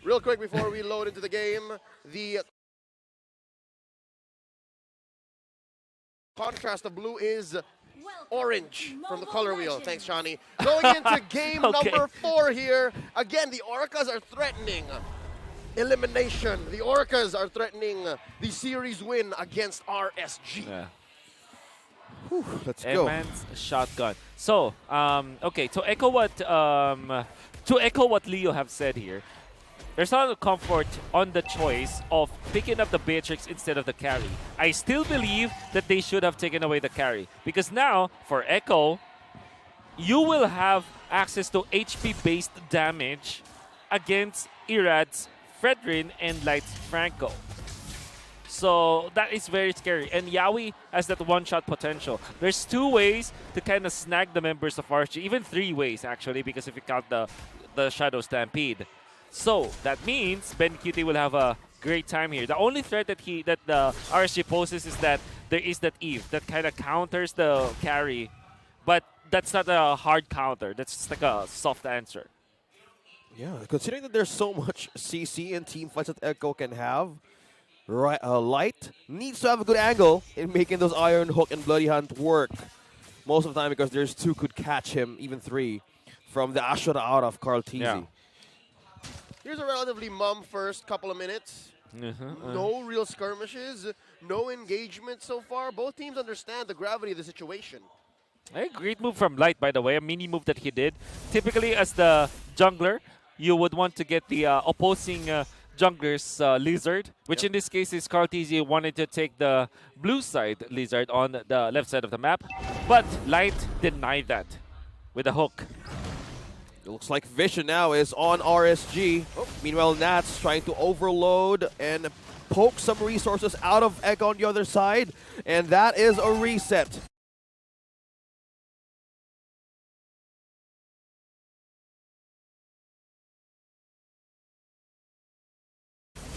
Real quick before we load into the game, the contrast of blue is orange from the color wheel. Thanks, Shawnee. Going into game number 4 here. Again, the Orcas are threatening elimination. The Orcas are threatening the series win against RSG. Yeah. Whew, let's go. Eman's shotgun. So, okay, to echo what Leo have said here, there's a lot of comfort on the choice of picking up the Beatrix instead of the carry. I still believe that they should have taken away the carry because now, for Echo, you will have access to HP-based damage against Irad's Fredrin and Light's Franco. So that is very scary. And Yawi has that one-shot potential. There's 2 ways to kind of snag the members of RSG, even 3 ways actually, because if you count the Shadow Stampede. So that means Ben QT will have a great time here. The only threat that the RSG poses is that there is that Eve that kind of counters the carry, but that's not a hard counter. That's just like a soft answer. Yeah, considering that there's so much CC and team fights that Echo can have, right? Light needs to have a good angle in making those Iron Hook and Bloody Hunt work most of the time because there's 2 could catch him, even 3, from the Ashura out of Carl Teasy. Yeah. Here's a relatively mum first couple of minutes. No real skirmishes, no engagement so far. Both teams understand the gravity of the situation. A great move from Light, by the way, a mini move that he did. Typically, as the jungler, you would want to get the opposing jungler's Lizard, which in this case is Carl Teasy wanted to take the blue side Lizard on the left side of the map. But Light denied that with a hook. It looks like Vision now is on RSG. Meanwhile, Nats trying to overload and poke some resources out of Egg on the other side. And that is a reset.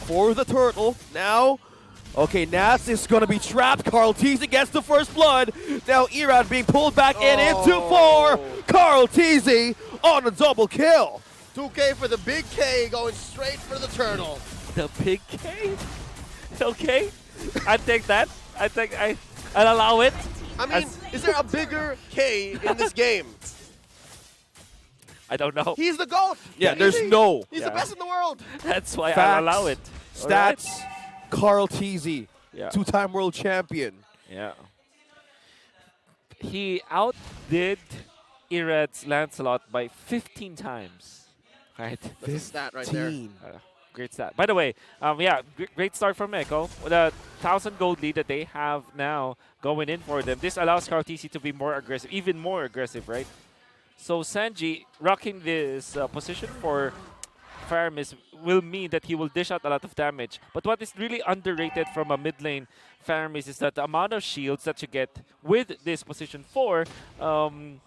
For the turtle. Now, okay, Nats is going to be trapped. Carl Teasy gets the first blood. Now Irad being pulled back in into 4. Carl Teasy on a double kill. 2K for the big K going straight for the turtle. The big K? Okay. I'd take that. I'll allow it. I mean, is there a bigger K in this game? I don't know. He's the GOAT. Yeah, there's no. He's the best in the world. That's why Facts, I'll allow it. Stats, Carl Teasy, Yeah. 2-time world champion. Yeah. He outdid Irad's Lancelot by 15 times. Right? That's a stat right there. Great stat. By the way, yeah, great start from Echo. The 1,000 gold lead that they have now going in for them. This allows Carl Teasy to be more aggressive, even more aggressive, right? So Sanji rocking this position for Faramis will mean that he will dish out a lot of damage. But what is really underrated from a mid lane Faramis is that the amount of shields that you get with this position 4 Faramis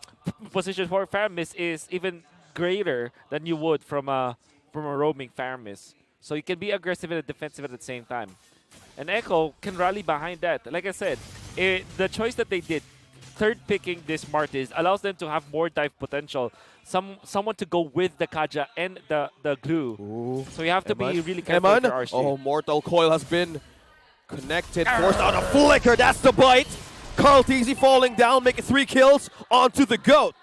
is even greater than you would from a roaming Faramis. So you can be aggressive and defensive at the same time. And Echo can rally behind that. Like I said, the choice that they did, third picking this Martis, allows them to have more dive potential. Someone to go with the Kaja and the glue. Ooh. So you have to be really careful with your RSG. Oh, Mortal Coil has been connected, forced out a flicker. That's the bite. Carl Teasy falling down, making 3 kills onto the GOAT.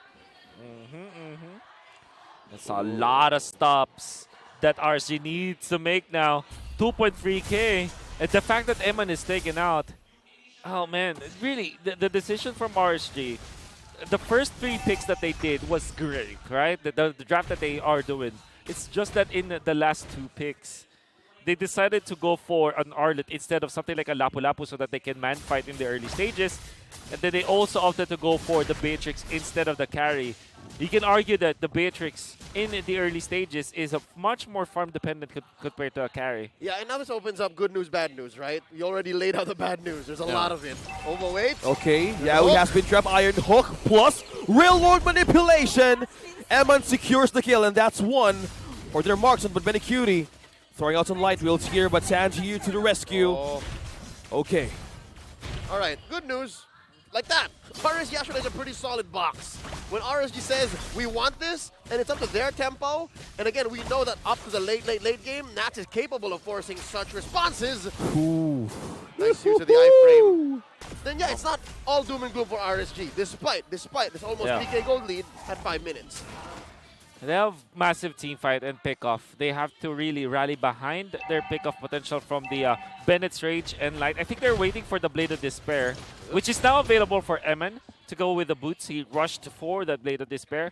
That's a lot of stops that RSG needs to make now. 2.3k. And the fact that Eman is taken out, oh man, really, the decision from RSG, the first 3 picks that they did was great, right? The draft that they are doing. It's just that in the last 2 picks, they decided to go for an Arlet instead of something like a Lapu Lapu so that they can man fight in the early stages. And then they also opted to go for the Beatrix instead of the carry. You can argue that the Beatrix in the early stages is a much more farm dependent compared to a carry. Yeah, and now this opens up good news, bad news, right? You already laid out the bad news. There's a lot of it. Overweight. Okay, yeah, he has been trapped. Iron Hook plus real world manipulation. Eman secures the kill, and that's 1 for their marksman, but Benny Cutie throwing out some light wheels here, but Sanji to the rescue. Okay. All right, good news. like that. RSG actually has a pretty solid box. When RSG says, we want this, and it's up to their tempo, and again, we know that up to the late game, Nats is capable of forcing such responses. Ooh. Nice use of the iframe. Then yeah, it's not all doom and gloom for RSG, despite this almost 3K gold lead at 5 minutes. They have massive team fight and pickoff. They have to really rally behind their pickoff potential from the Bennett's Rage and Light. I think they're waiting for the Blade of Despair, which is now available for Eman to go with the boots. He rushed for that Blade of Despair.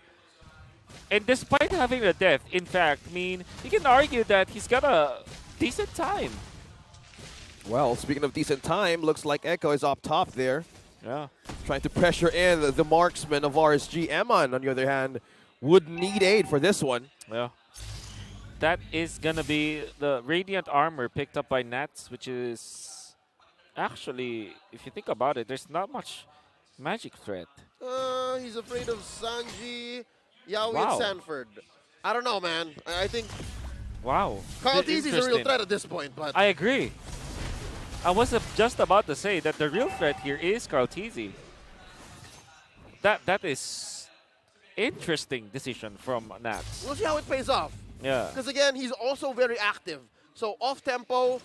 And despite having the death, in fact, I mean, you can argue that he's got a decent time. Well, speaking of decent time, looks like Echo is up top there. Yeah. Trying to pressure in the marksman of RSG. Eman, on the other hand, would need aid for this one. Yeah. That is going to be the Radiant Armor picked up by Nats, which is actually, if you think about it, there's not much magic threat. He's afraid of Sanji, Yaoi, Wow. and Sanford. I don't know, man. I think Wow. Carl Teasy is a real Interesting. threat at this point, but I agree. I was just about to say that the real threat here is Carl Teasy. That is interesting decision from Nats. we'll see how it pays off. Yeah. Because again, he's also very active. So off-tempo,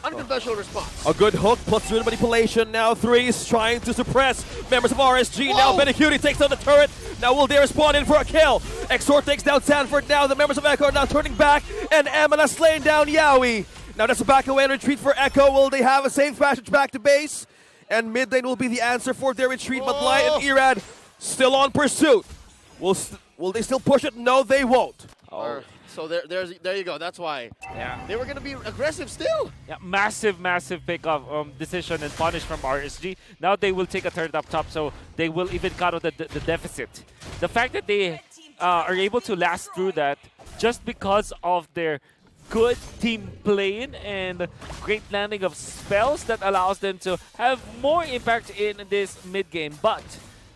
unconventional response. A good hook plus good manipulation. Now Threes trying to suppress members of RSG. Now Whoa! Benecutie takes down the turret. Now will they respond in for a kill? Exor takes down Sanford. Now the members of Echo are now turning back. And Emma slaying down Yaoi. Now that's a back away and retreat for Echo. Will they have a safe passage back to base? And mid lane will be the answer for their retreat. But Light and Irad still on pursuit. Will they still push it? No, they won't. So there you go. That's why. Yeah. They were going to be aggressive still. Yeah, massive pick-off decision and punish from RSG. Now they will take a turret up top, so they will even cut out the deficit. The fact that they are able to last through that just because of their good team playing and great landing of spells that allows them to have more impact in this mid-game. But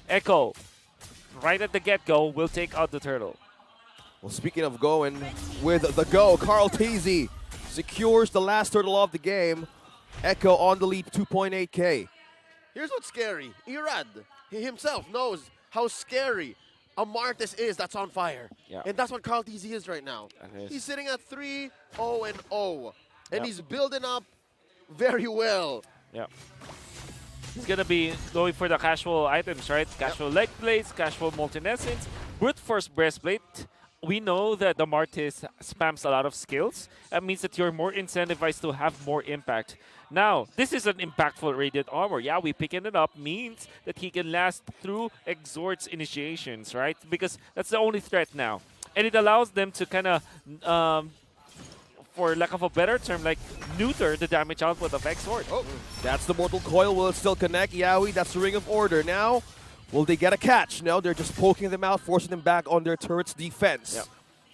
Echo, right at the get-go, will take out the turtle. Well, speaking of going with the go, Carl Teasy secures the last turtle of the game. Echo on the lead, 2.8K. Here's what's scary. Irad, he himself knows how scary a Martis is that's on fire. Yeah. And that's what Carl TZ is right now. That is. He's sitting at 3-0-0. And Yep. he's building up very well. Yeah. He's gonna be going for the casual items, right? Casual leg blades, casual multi-essence, brute force breastplate. We know that the Martis spams a lot of skills. That means that you're more incentivized to have more impact. Now, this is an impactful Radiant Armor. Yeah, we picking it up means that he can last through Exhort's initiations, right? Because that's the only threat now. And it allows them to kind of, for lack of a better term, like neuter the damage output of Exhort. Oh, that's the Mortal Coil. Will it still connect? Yaoi, that's the Ring of Order. Now, will they get a catch? No, they're just poking them out, forcing them back on their turret's defense. Yep.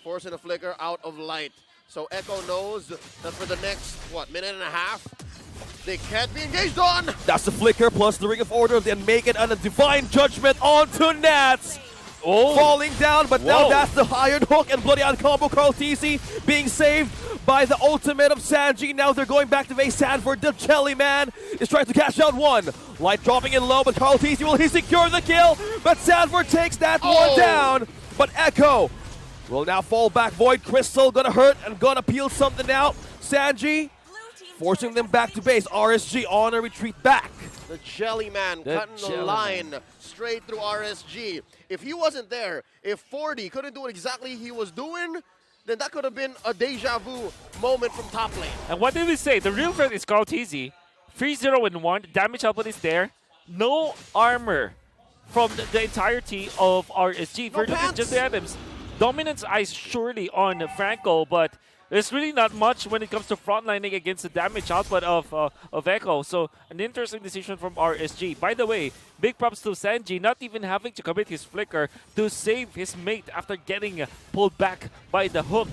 Forcing a flicker out of light. So Echo knows that for the next, minute and a half, they can't be engaged on. That's the flicker plus the Ring of Order, then make it on a Divine Judgment onto Nats. Oh. Falling down, but now Whoa. that's the Iron Hook and Bloody on combo. Carl TC being saved by the ultimate of Sanji. Now they're going back to base. Sanford, the Jelly Man, is trying to catch out one. Light dropping in low, but Carl TC, will he secure the kill? But Sanford takes that one down. But Echo will now fall back. Void Crystal gonna hurt and gonna peel something out. Sanji forcing them back to base. RSG on a retreat back. The Jelly Man The cutting the Jelly line Man. straight through RSG. If he wasn't there, if 40 couldn't do exactly he was doing, then that could have been a deja vu moment from top lane. And what did we say? The real threat is Carl TZ. 3-0-1. Damage output is there. No armor from the entirety of RSG. No For pants. just the items. Dominance eyes surely on Franco, but there's really not much when it comes to frontlining against the damage output of Echo. So an interesting decision from RSG. By the way, big props to Sanji not even having to commit his flicker to save his mate after getting pulled back by the hook.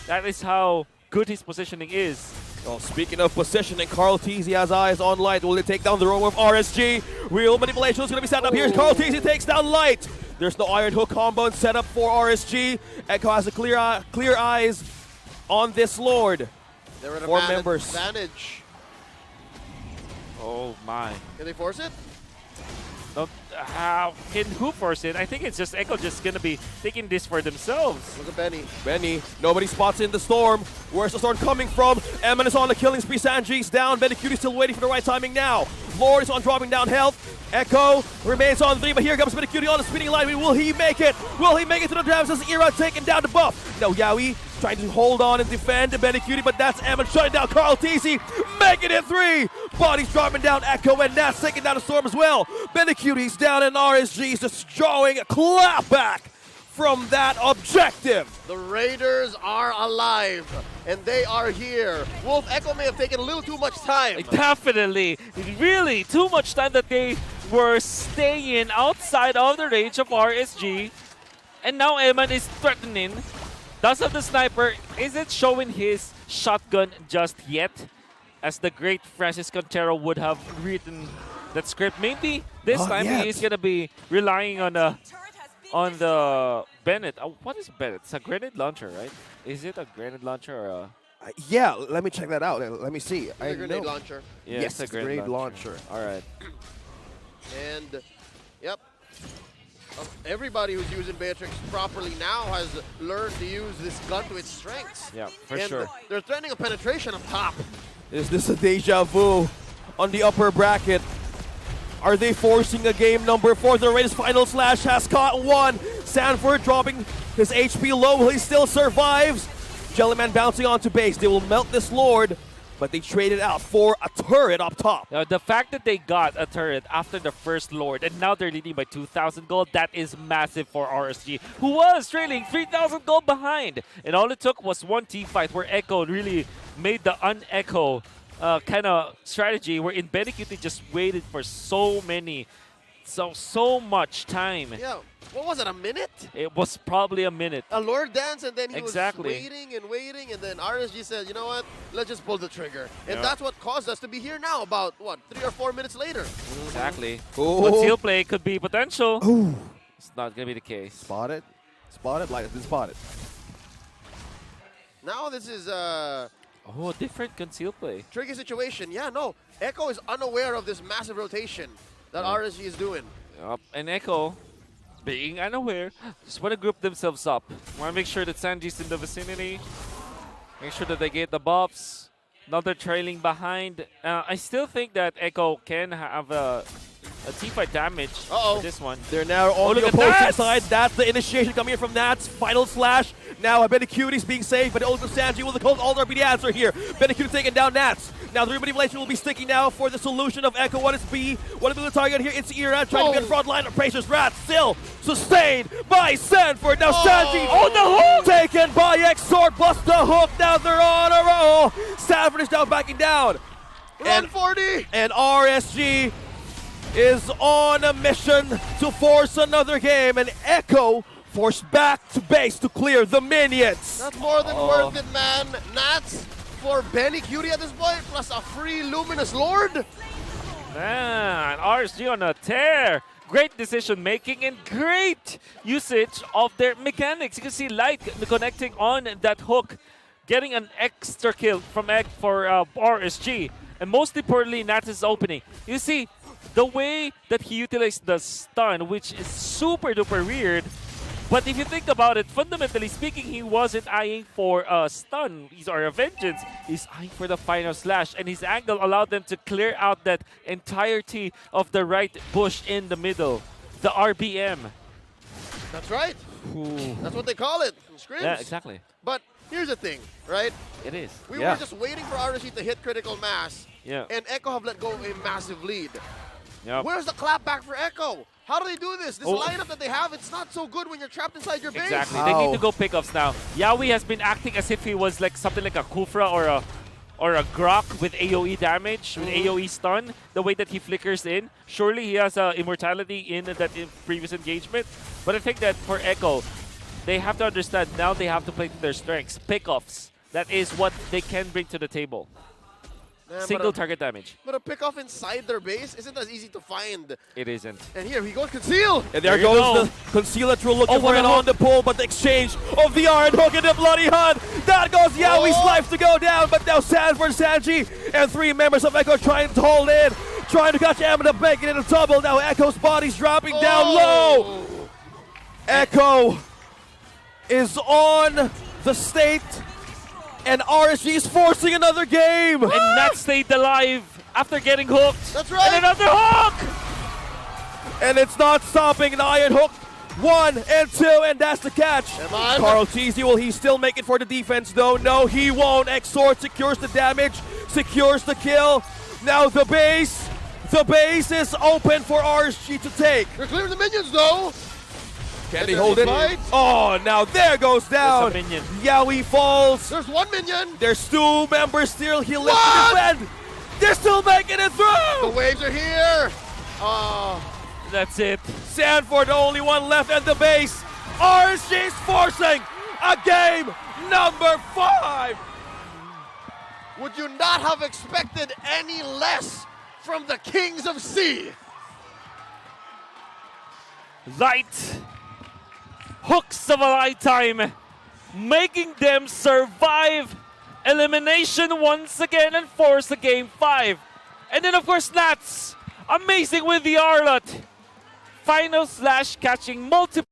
That is how good his positioning is. Well, speaking of positioning, Carl TZ has eyes on Light. Will they take down the row of RSG? Real manipulation is going to be set up. Here's Carl TZ takes down Light. There's no Iron Hook combo set up for RSG. Echo has a clear eyes on this Lord. They're at a Four man members. advantage. Oh my. Can they force it? No, how can who force it? I think it's just Echo just gonna be taking this for themselves. Look at Benny. Benny, nobody spots in the storm. Where's the storm coming from? Eman is on the killing spree. Sanji's down. Benny Cutie still waiting for the right timing now. Lord is on dropping down health. Echo remains on 3, but here comes Benny Cutie on the speeding line. Will he make it? Will he make it to the drams as Era taking down the buff? No, Yaoi trying to hold on and defend Benny Cutie, but that's Eman shutting down Carl TC, making it 3. Bodies dropping down Echo, and that's taking down the storm as well. Benny Cutie's down, and RSG is just drawing a clap back from that objective. The Raiders are alive, and they are here. Wolf Echo may have taken a little too much time. Definitely, really too much time that they were staying outside of the range of RSG, and now Eman is threatening. Does have the sniper, isn't showing his shotgun just yet, as the great Francis Contero would have written that script. Maybe this time he is gonna be relying on the Bennett. What is Bennett? It's a grenade launcher, right? Is it a grenade launcher or a... Yeah, let me check that out. Let me see. It's a grenade launcher. Yeah, Yes, it's a grenade launcher. All right. And, yep. Everybody who's using Beatrix properly now has learned to use this gun to its strengths. Yeah, for and sure. They're threatening a penetration up top. Is this a deja vu on the upper bracket? Are they forcing a game number 4? The Raiders final slash has caught 1. Sanford dropping his HP low. He still survives. Jellyman bouncing onto base. They will melt this Lord, but they traded out for a turret up top. The fact that they got a turret after the first Lord, and now they're leading by 2,000 gold, that is massive for RSG, who was trailing 3,000 gold behind. And all it took was one team fight where Echo really made the un-Echo kind of strategy, wherein Benny Cutie just waited for so much time. Yeah, what was it, a minute? It was probably a minute. A Lord dance, and then he was Exactly. waiting and waiting, and then RSG said, you know what, let's just pull the trigger. And Yeah. that's what caused us to be here now, about, what, 3 or 4 minutes later. Exactly. Ooh. Conceal play could be potential. Ooh. It's not going to be the case. Spot it. Spot it. Like this. Spot it. Now this is Oh, different conceal play. tricky situation. Yeah, no, Echo is unaware of this massive rotation that RSG is doing. Yup, and Echo, being unaware, just want to group themselves up. Want to make sure that Sanji's in the vicinity. Make sure that they get the buffs. Now they're trailing behind. I still think that Echo can have a teamfight damage for this one. They're now on look the at opposing that! side. That's the initiation coming in from Nats. Final slash. Now Benny Cutie's being saved, but Ultra Sanji will the cold Alder be the answer here. Benny Cutie taking down Nats. Now the manipulation will be sticking now for the solution of Echo. What is B? What is the target here? It's Era trying to get front line of Pracer's Rat. Still sustained by Sanford. Now Sanji. Oh, the hook! Taken by Exort. Plus the hook. Now they're on a roll. Sanford is now backing down. Run 40! And RSG is on a mission to force another game, and Echo forced back to base to clear the minions. That's more than worth it, man. Nats for Benny Cutie at this point, plus a free Luminous Lord. Man, RSG on a tear. Great decision making and great usage of their mechanics. You can see Light connecting on that hook, getting an extra kill from Egg for RSG. And most importantly, Nats is opening. You see, the way that he utilized the stun, which is super duper weird, but if you think about it, fundamentally speaking, he wasn't eyeing for a stun or a vengeance. He's eyeing for the final slash, and his angle allowed them to clear out that entirety of the right bush in the middle. The RBM. That's right. That's what they call it. Scrims. Yeah, exactly. But here's the thing, right? It is. We were just waiting for RSG to hit critical mass, Yeah. and Echo have let go a massive lead. Yep. Where's the clap back for Echo? How do they do this? This lineup that they have, it's not so good when you're trapped inside your base. Exactly. They need to go pickups now. Yaoi has been acting as if he was like something like a Kufra or a Grok with AoE damage, with AoE stun, the way that he flickers in. Surely he has immortality in that previous engagement. But I think that for Echo, they have to understand now they have to play to their strengths. Pickoffs. That is what they can bring to the table. Man, Single target damage. But a pickoff inside their base isn't as easy to find. It isn't. And here, he goes conceal. And there There you goes go. the concealer through looking for what it a on hook. the pull, but the exchange of the iron hook and the bloody hunt. That goes Yaoi's life to go down, but now Sanford, Sanji, and 3 members of Echo trying to hold in, trying to catch Amanda Bacon in a double. Now Echo's body's dropping down low. Echo is on the state, and RSG is forcing another game. And Nat stayed alive after getting hooked. That's right. And another hook! And it's not stopping. An Iron Hook, 1 and 2, and that's the catch. Come on. Carl Cheesy, will he still make it for the defense though? No, he won't. Exort secures the damage, secures the kill. Now the base is open for RSG to take. They're clearing the minions though. Can they hold it? Fight. Oh, now there goes down. There's a minion. Yowie falls. There's one minion. There's 2 members still. He left to defend. They're still making it The through. waves are here. That's it. Sanford, the only one left at the base. RSG is forcing a game number 5. Would you not have expected any less from the Kings of Sea? Light. Hooks of a lifetime. Making them survive elimination once again and force the game 5. And then of course Nats. Amazing with the Arlot. Final slash catching multiple